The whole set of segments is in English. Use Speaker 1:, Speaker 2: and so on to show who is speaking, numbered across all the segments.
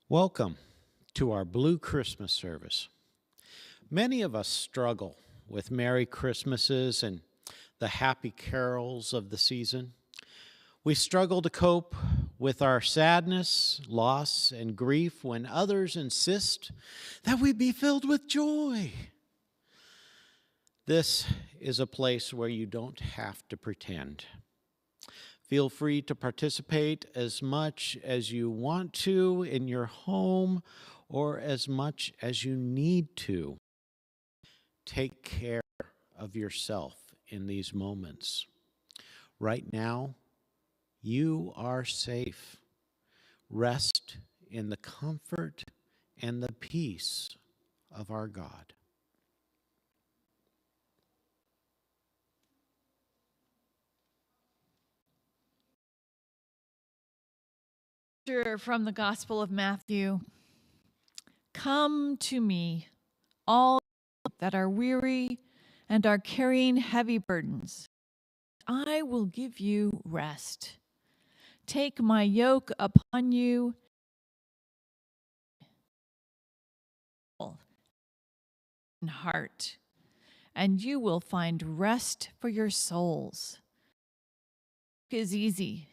Speaker 1: Welcome to our Blue Christmas Service. Many of us struggle with Merry Christmases and the happy carols of the season. We struggle to cope with our sadness, loss, and grief when others insist that we be filled with joy. This is a place where you don't have to pretend. Feel free to participate as much as you want to in your home or as much as you need to. Take care of yourself in these moments. Right now, you are safe. Rest in the comfort and the peace of our God.
Speaker 2: From the Gospel of Matthew. Come to me, all that are weary and are carrying heavy burdens. I will give you rest. Take my yoke upon you and heart, and you will find rest for your souls. It is easy.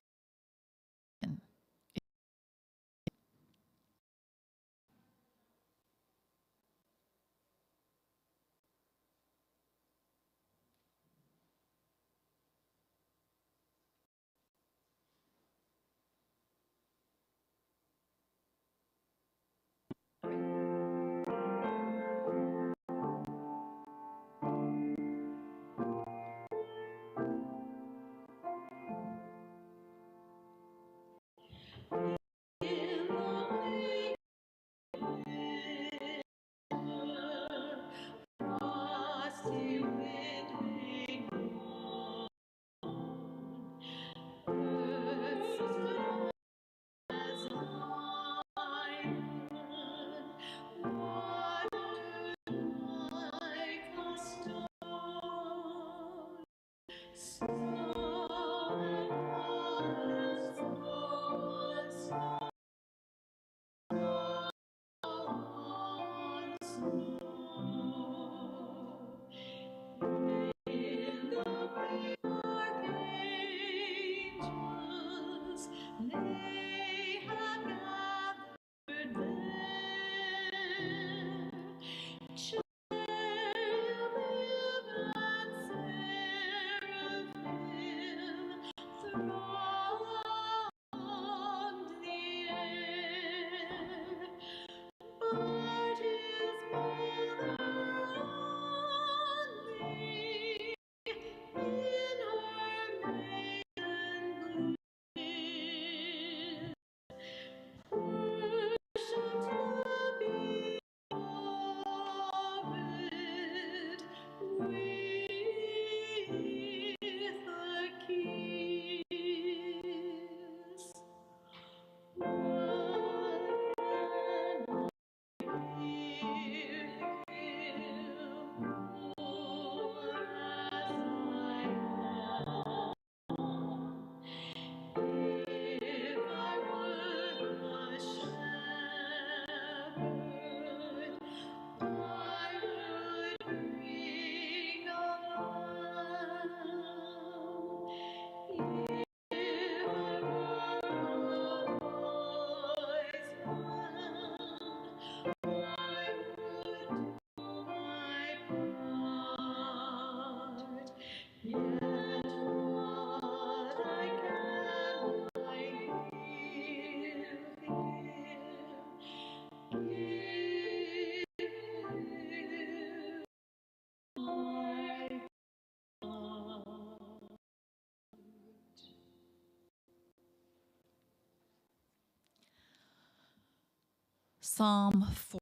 Speaker 2: Psalm 4.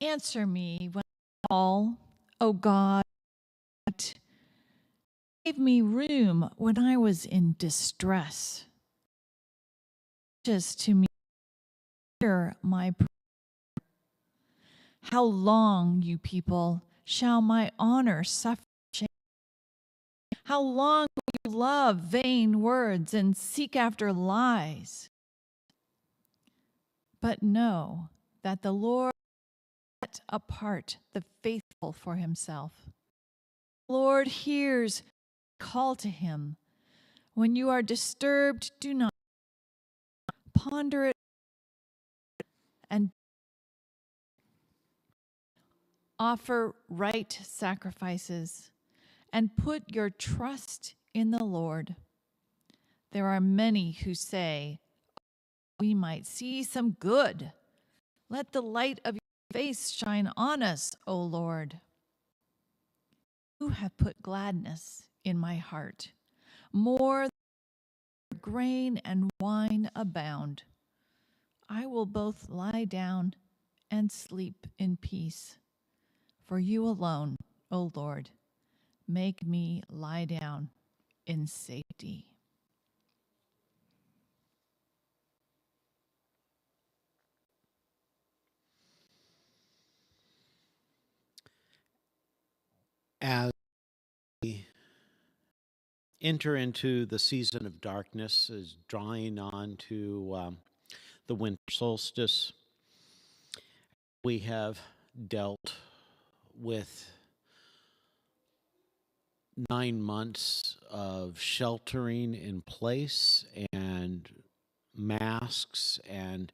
Speaker 2: Answer me when I call, O God. Give me room when I was in distress. Just to me, hear my prayer. How long, you people, shall my honor suffer shame? How long will you love vain words and seek after lies? But know that the Lord set apart the faithful for himself. The Lord hears, call to him. When you are disturbed, do not ponder it and offer right sacrifices and put your trust in the Lord. There are many who say, we might see some good. Let the light of your face shine on us, O Lord. You have put gladness in my heart, more than grain and wine abound. I will both lie down and sleep in peace. For you alone, O Lord, make me lie down in safety.
Speaker 1: As we enter into the season of darkness, is drawing on to the winter solstice, we have dealt with 9 months of sheltering in place and masks and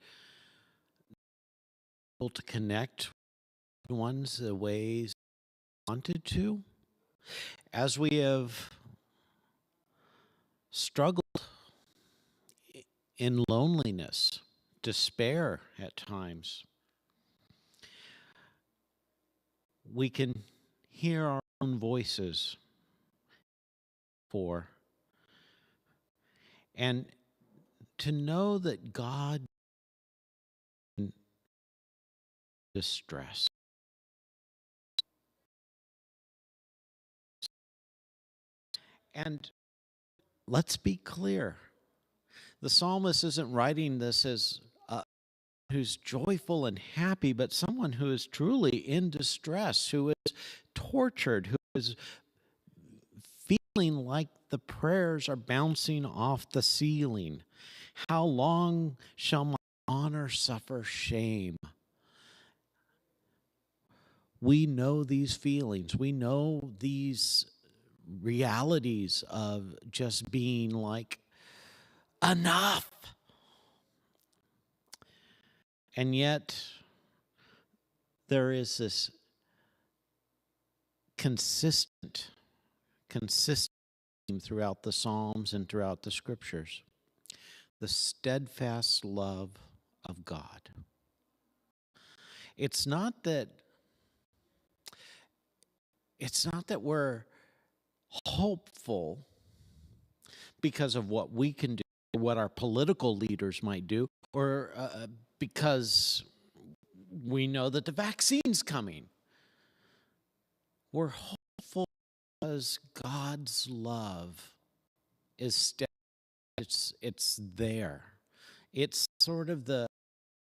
Speaker 1: able to connect with ones the ways we wanted to. As we have struggled in loneliness, despair at times, we can hear our own voices and to know that God in distress. And let's be clear, the psalmist isn't writing this as who's joyful and happy, but someone who is truly in distress, who is tortured, who is feeling like the prayers are bouncing off the ceiling. How long shall my honor suffer shame? We know these feelings. We know these realities of just being like, enough. And yet, there is this consistent theme throughout the Psalms and throughout the Scriptures. The steadfast love of God. It's not that we're hopeful because of what we can do, what our political leaders might do, or because we know that the vaccine's coming. We're hopeful because God's love is steady. It's there. It's sort of the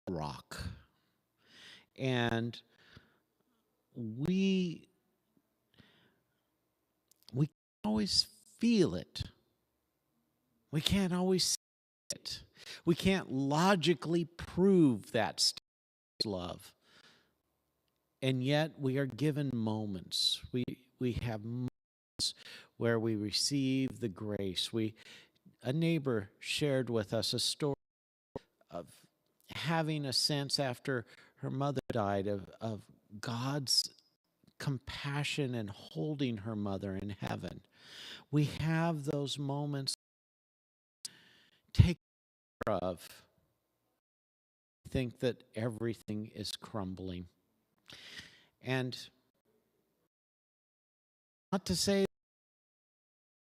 Speaker 1: rock. And we can't always feel it. We can't always see it. We can't logically prove that love. And yet we are given moments. We have moments where we receive the grace. A neighbor shared with us a story of having a sense after her mother died of God's compassion and holding her mother in heaven. We have those moments taken care of. I think that everything is crumbling. And not to say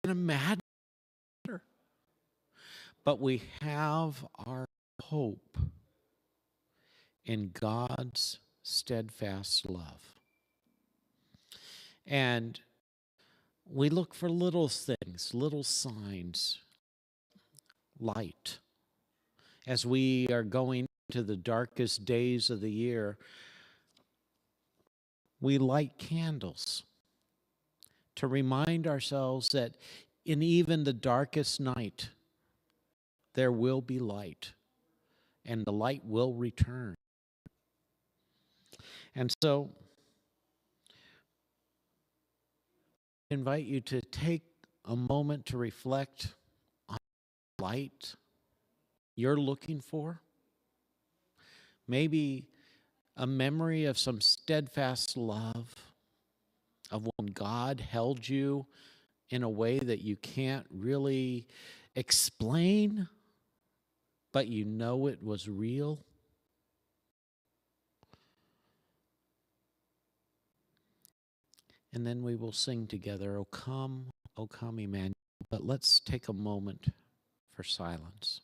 Speaker 1: in a mad matter, but we have our hope in God's steadfast love. And we look for little things, little signs, light. As we are going into the darkest days of the year, we light candles to remind ourselves that in even the darkest night, there will be light. and the light will return. And so I invite you to take a moment to reflect on the light you're looking for. Maybe a memory of some steadfast love, of when God held you in a way that you can't really explain, but you know it was real. And then we will sing together, O come, Emmanuel. But let's take a moment for silence.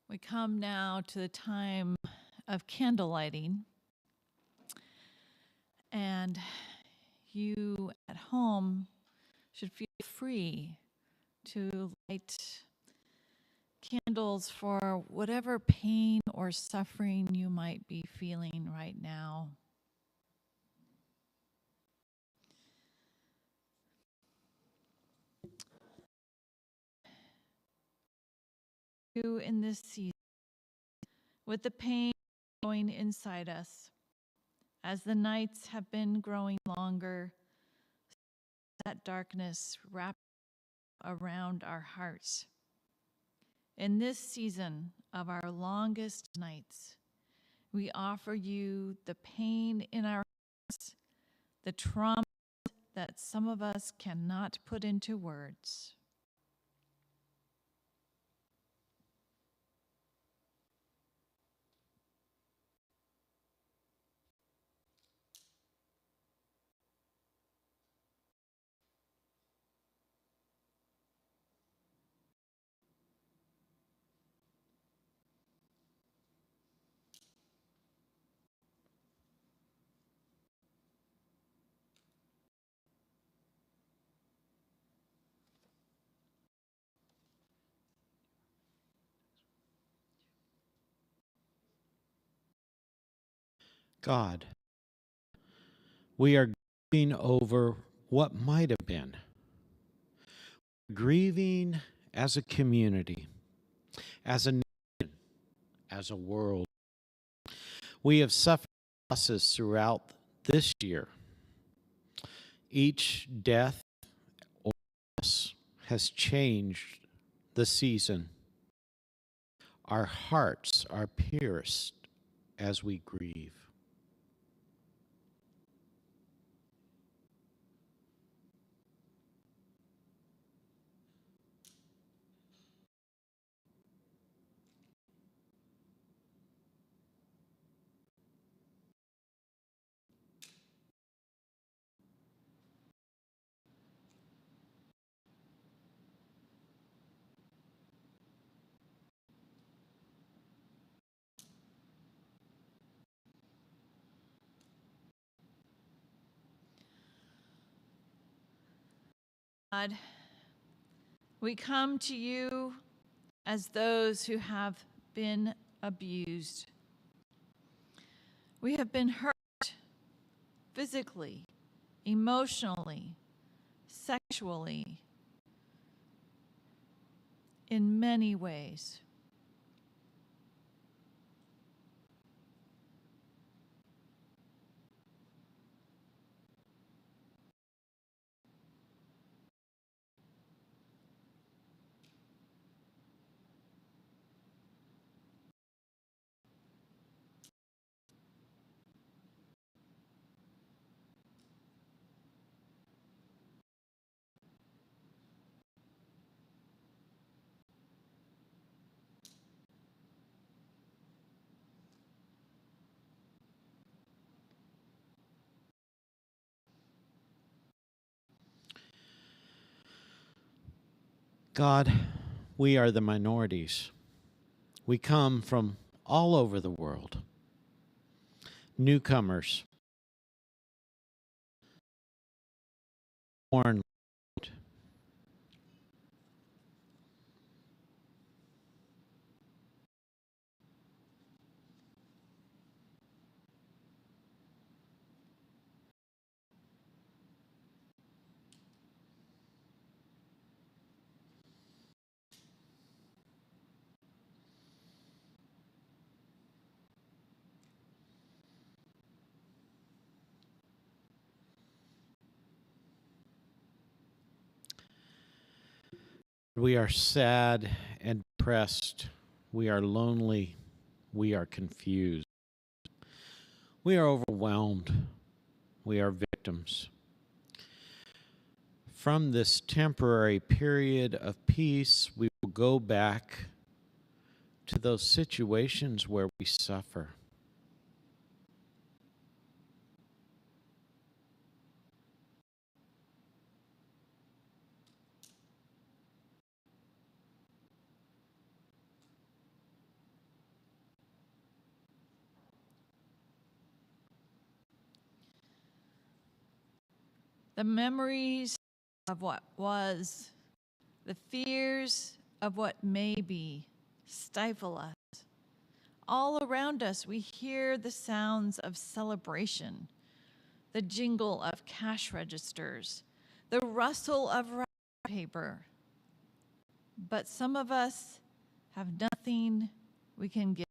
Speaker 2: We come now to the time of candle lighting. And you at home should feel free to light candles for whatever pain or suffering you might be feeling right now. You in this season, with the pain going inside us, as the nights have been growing longer, that darkness wrapped around our hearts. In this season of our longest nights, we offer you the pain in our hearts, the trauma that some of us cannot put into words.
Speaker 1: God, we are grieving over what might have been. Grieving as a community, as a nation, as a world. We have suffered losses throughout this year. Each death or loss has changed the season. Our hearts are pierced as we grieve.
Speaker 2: God, we come to you as those who have been abused. We have been hurt physically, emotionally, sexually, in many ways.
Speaker 1: God, we are the minorities. We come from all over the world. Newcomers, born. We are sad and depressed. We are lonely. We are confused. We are overwhelmed. We are victims. From this temporary period of peace, we will go back to those situations where we suffer.
Speaker 2: The memories of what was, the fears of what may be, stifle us. All around us, we hear the sounds of celebration, the jingle of cash registers, the rustle of wrapping paper. But some of us have nothing we can give,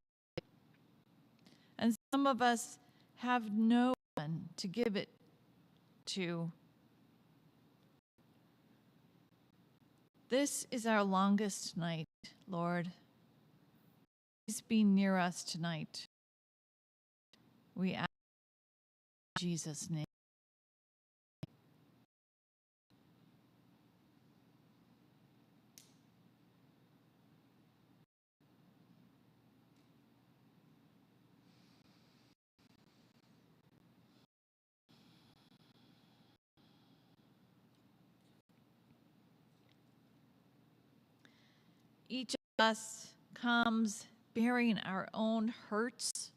Speaker 2: and some of us have no one to give it to. This is our longest night, Lord. Please be near us tonight. We ask in Jesus' name. Each of us comes bearing our own hurts.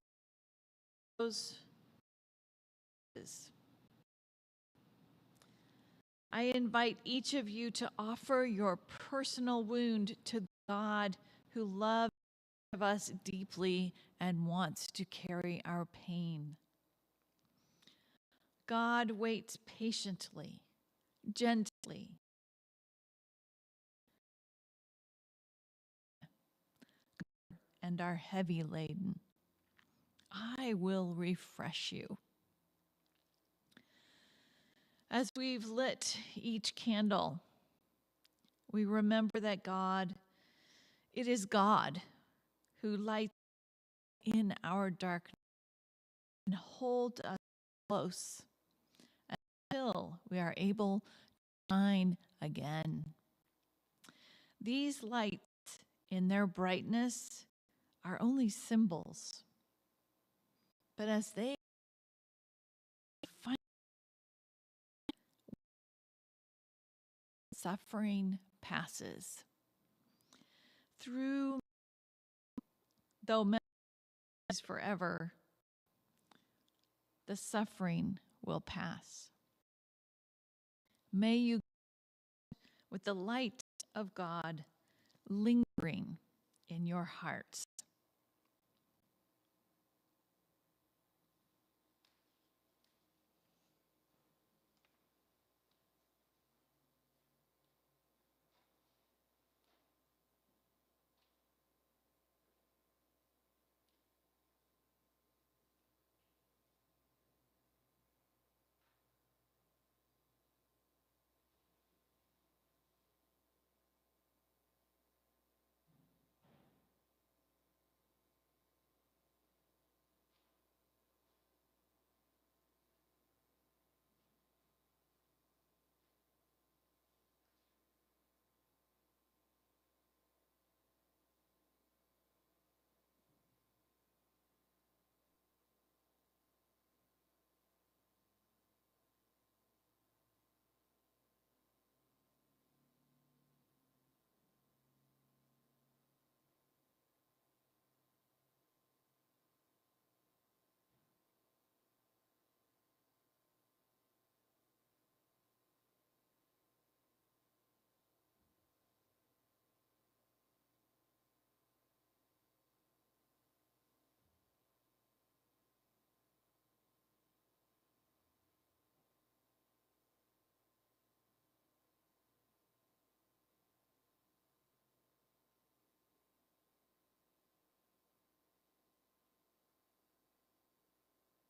Speaker 2: I invite each of you to offer your personal wound to God, who loves us deeply and wants to carry our pain. God waits patiently, gently, and are heavy laden. I will refresh you. As we've lit each candle, we remember that it is God who lights in our darkness and holds us close until we are able to shine again. These lights, in their brightness, are only symbols. But as they find suffering passes through, though memory is forever, the suffering will pass. May you, with the light of God lingering in your hearts.